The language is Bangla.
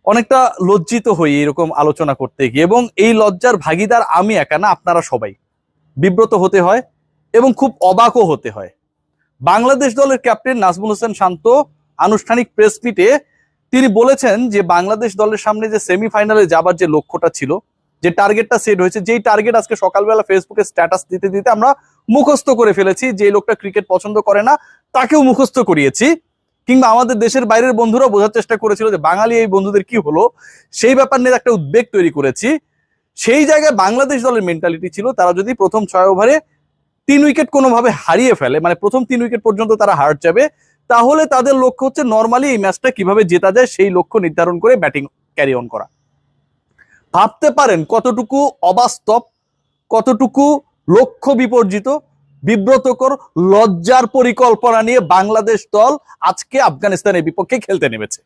অনেকটা লজ্জিত হই এরকম আলোচনা করতে গিয়ে, এবং এই লজ্জার ভাগিদার আমি একা না, আপনারা সবাই। বিব্রত হতে হয় এবং খুব অবাকও হতে হয়। বাংলাদেশ দলের ক্যাপ্টেন নাজমুল হোসেন শান্ত আনুষ্ঠানিক প্রেস মিটে তিনি বলেছেন যে বাংলাদেশ দলের সামনে যে সেমিফাইনালে যাবার যে লক্ষ্যটা ছিল, যে টার্গেটটা সেট হয়েছে, যেই টার্গেট আজকে সকালবেলা ফেসবুকে স্ট্যাটাস দিতে দিতে আমরা মুখস্থ করে ফেলেছি। যে লোকটা ক্রিকেট পছন্দ করে না তাকেও মুখস্থ করিয়েছি, কিংবা আমাদের দেশের বাইরের বন্ধুরা বোঝার চেষ্টা করেছিল যে বাঙালি এই বন্ধুদের কি হলো, সেই ব্যাপার নিয়ে একটা উদ্বেগ তৈরি করেছি। সেই জায়গায় বাংলাদেশ দলের মেন্টালিটি ছিল তারা যদি প্রথম 6 ওভারে 3 উইকেট কোনোভাবে হারিয়ে ফেলে, মানে প্রথম 3 উইকেট পর্যন্ত তারা হার যাবে, তাহলে তাদের লক্ষ্য হচ্ছে নর্মালি এই ম্যাচটা কিভাবে জেতা যায় সেই লক্ষ্য নির্ধারণ করে ব্যাটিং ক্যারি অন করা। ভাবতে পারেন কতটুকু অবাস্তব, কতটুকু লক্ষ্য বিপর্জিত, বিব্রতকর, লজ্জার পরিকল্পনা নিয়ে বাংলাদেশ দল আজকে আফগানিস্তানের বিপক্ষে খেলতে নেমেছে।